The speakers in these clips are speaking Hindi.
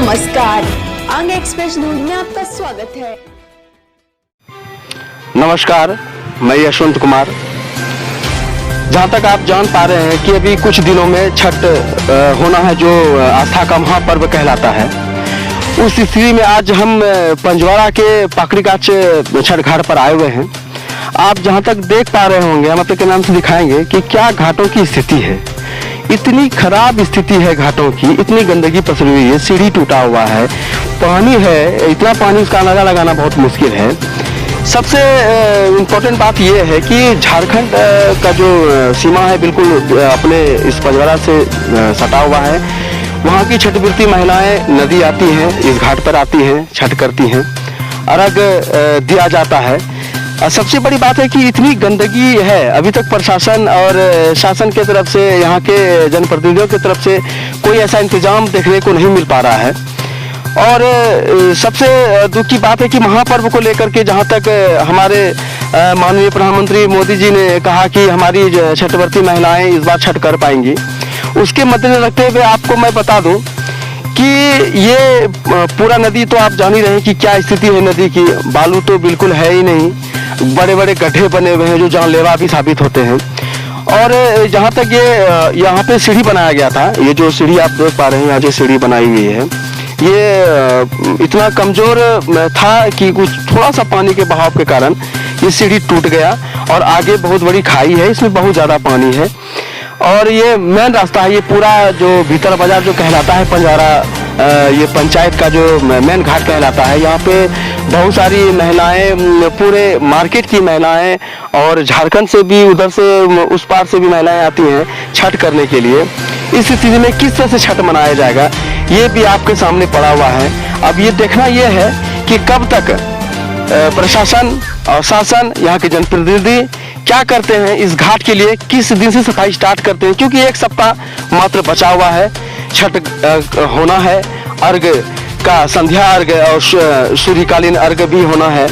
नमस्कार, आंग एक्सप्रेस न्यूज में आपका स्वागत है। नमस्कार, मैं यशवंत कुमार। जहाँ तक आप जान पा रहे हैं कि अभी कुछ दिनों में छठ होना है, जो आस्था का महापर्व कहलाता है। उस स्थिति में आज हम पंजवाड़ा के पाकड़ीकाच छठ घाट पर आए हुए हैं। आप जहाँ तक देख पा रहे होंगे, हम अपने के नाम से दिखाएंगे कि क्या घाटों की स्थिति है। इतनी खराब स्थिति है घाटों की, इतनी गंदगी पसरी हुई है, सीढ़ी टूटा हुआ है, पानी है, इतना पानी उसका अंदाजा लगाना बहुत मुश्किल है। सबसे इम्पोर्टेंट बात यह है कि झारखंड का जो सीमा है बिल्कुल अपने इस पंजवाड़ा से सटा हुआ है। वहाँ की छठव्रती महिलाएं नदी आती हैं, इस घाट पर आती हैं, छठ करती हैं, अर्घ दिया जाता है। सबसे बड़ी बात है कि इतनी गंदगी है, अभी तक प्रशासन और शासन के तरफ से, यहाँ के जनप्रतिनिधियों की तरफ से कोई ऐसा इंतजाम देखने को नहीं मिल पा रहा है। और सबसे दुख की बात है कि महापर्व को लेकर के जहाँ तक हमारे माननीय प्रधानमंत्री मोदी जी ने कहा कि हमारी छठव्रती महिलाएं इस बार छठ कर पाएंगी, उसके मद्देनजर रखते हुए आपको मैं बता दूं कि ये पूरा नदी तो आप जान ही रहे हैं कि क्या स्थिति है नदी की। बालू तो बिल्कुल है ही नहीं, बड़े बड़े गड्ढे बने हुए हैं जो जानलेवा भी साबित होते हैं। और जहाँ तक ये यहाँ पे सीढ़ी बनाया गया था, ये जो सीढ़ी आप देख पा रहे हैं, यहाँ जो सीढ़ी बनाई हुई है, ये इतना कमजोर था कि कुछ थोड़ा सा पानी के बहाव के कारण ये सीढ़ी टूट गया। और आगे बहुत बड़ी खाई है, इसमें बहुत ज़्यादा पानी है। और ये मेन रास्ता है, ये पूरा जो भीतर बाजार जो कहलाता है पंजवाड़ा, ये पंचायत का जो मेन घाट कहलाता है। यहाँ पे बहुत सारी महिलाएं, पूरे मार्केट की महिलाएं और झारखंड से भी, उधर से उस पार से भी महिलाएं आती हैं छठ करने के लिए। इस स्थिति में किस तरह से छठ मनाया जाएगा, ये भी आपके सामने पड़ा हुआ है। अब ये देखना ये है कि कब तक प्रशासन और शासन, यहाँ के जनप्रतिनिधि क्या करते हैं इस घाट के लिए, किस दिन से सफाई स्टार्ट करते हैं, क्योंकि एक सप्ताह मात्र बचा हुआ है, छठ होना है, अर्घ का संध्या अर्घ और सूर्यकालीन अर्घ भी होना है।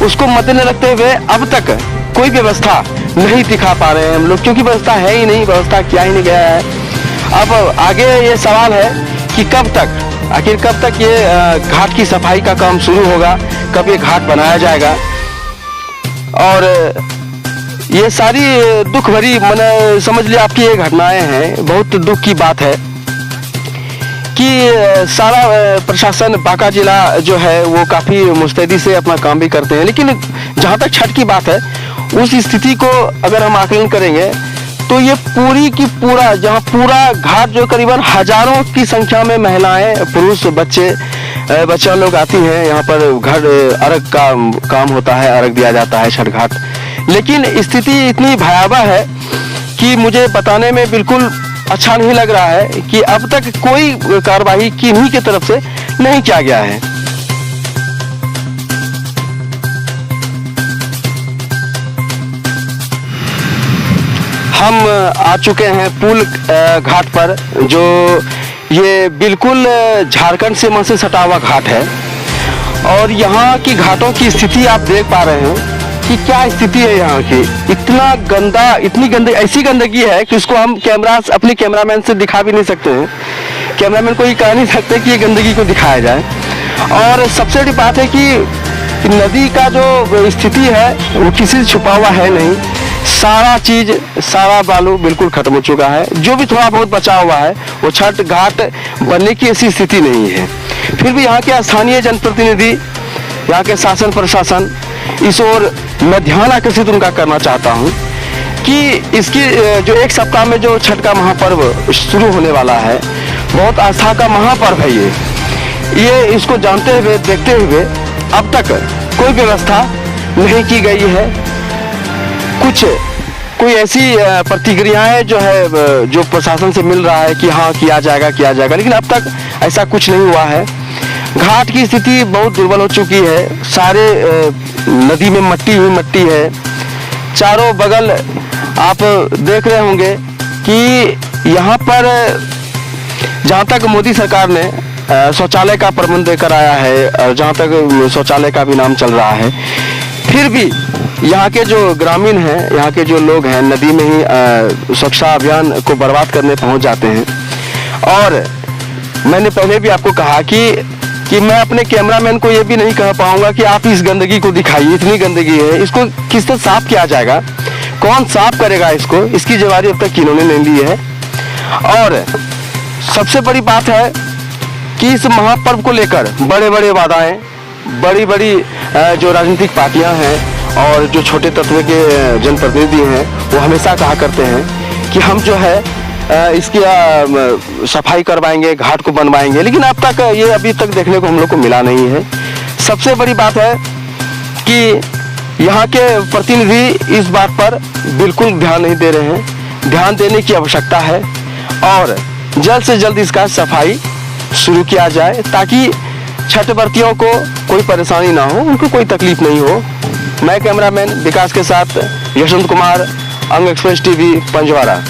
उसको मद्देनजर रखते हुए अब तक कोई व्यवस्था नहीं दिखा पा रहे हैं हम लोग, क्योंकि व्यवस्था है ही नहीं, व्यवस्था किया ही नहीं गया है। अब आगे ये सवाल है कि कब तक, आखिर कब तक ये घाट की सफाई का काम शुरू होगा, कब ये घाट बनाया जाएगा। और ये सारी दुख भरी, मैंने समझ लिया आपकी ये घटनाएं हैं। बहुत दुख की बात है कि सारा प्रशासन, बांका जिला जो है वो काफ़ी मुस्तैदी से अपना काम भी करते हैं, लेकिन जहाँ तक छठ की बात है, उस स्थिति को अगर हम आकलन करेंगे तो ये पूरी की पूरा, जहाँ पूरा घाट जो करीबन हजारों की संख्या में महिलाएं, पुरुष, बच्चा लोग आती हैं यहाँ पर, घर अर्घ का काम होता है, अर्घ दिया जाता है छठ घाट। लेकिन स्थिति इतनी भयावह है कि मुझे बताने में बिल्कुल अच्छा नहीं लग रहा है कि अब तक कोई कार्रवाई किन्हीं की तरफ से नहीं किया गया है। हम आ चुके हैं पुल घाट पर, जो ये बिल्कुल झारखंड सीमा से सटा हुआ घाट है। और यहाँ की घाटों की स्थिति आप देख पा रहे हैं कि क्या स्थिति है यहाँ की। इतना गंदा, इतनी गंदगी, ऐसी गंदगी है कि उसको हम अपने कैमरामैन से दिखा भी नहीं सकते हैं। कैमरामैन को ये कह नहीं सकते कि ये गंदगी को दिखाया जाए। और सबसे बड़ी बात है कि नदी का जो स्थिति है वो किसी से छुपा हुआ है नहीं। सारा चीज, सारा बालू बिल्कुल खत्म हो चुका है। जो भी थोड़ा बहुत बचा हुआ है वो छठ घाट बनने की ऐसी स्थिति नहीं है। फिर भी यहाँ के स्थानीय जनप्रतिनिधि, यहाँ के शासन प्रशासन, इस ओर मैं ध्यान आकर्षित उनका करना चाहता हूँ कि इसकी जो एक सप्ताह में जो छठ का महापर्व शुरू होने वाला है, बहुत आस्था का महापर्व है ये इसको जानते हुए, देखते हुए अब तक कोई व्यवस्था नहीं की गई है। कोई ऐसी प्रतिक्रियाएं जो है, जो प्रशासन से मिल रहा है कि हाँ किया जाएगा, लेकिन अब तक ऐसा कुछ नहीं हुआ है। घाट की स्थिति बहुत दुर्बल हो चुकी है। सारे नदी में मट्टी है। चारों बगल आप देख रहे होंगे कि यहाँ पर जहाँ तक मोदी सरकार ने शौचालय का प्रबंध देकर आया है, जहाँ तक शौचालय का भी नाम चल रहा है, फिर भी यहाँ के जो ग्रामीण हैं, यहाँ के जो लोग हैं, नदी में ही स्वच्छता अभियान को बर्बाद करने पहुँच जाते हैं। और मैंने पहले भी आपको कहा कि मैं अपने कैमरामैन को ये भी नहीं कह पाऊंगा कि आप इस गंदगी को दिखाइए, इतनी गंदगी है, इसको किससे साफ किया जाएगा, कौन साफ करेगा इसको, इसकी जिम्मेदारी अब तक इन्होंने नहीं ली है। और सबसे बड़ी बात है कि इस महापर्व को लेकर बड़े बड़े वादाएं, बड़ी बड़ी जो राजनीतिक पार्टियां हैं और जो छोटे तत्व के जनप्रतिनिधि हैं वो हमेशा कहा करते हैं कि हम जो है इसकी सफाई करवाएंगे, घाट को बनवाएंगे, लेकिन अब तक ये अभी तक देखने को हम लोग को मिला नहीं है। सबसे बड़ी बात है कि यहाँ के प्रतिनिधि इस बात पर बिल्कुल ध्यान नहीं दे रहे हैं। ध्यान देने की आवश्यकता है और जल्द से जल्द इसका सफाई शुरू किया जाए ताकि छठ व्रतियों को कोई परेशानी ना हो, उनको कोई तकलीफ नहीं हो। मैं कैमरामैन विकास के साथ यशवंत कुमार, अंग एक्सप्रेस टीवी, पंजवारा।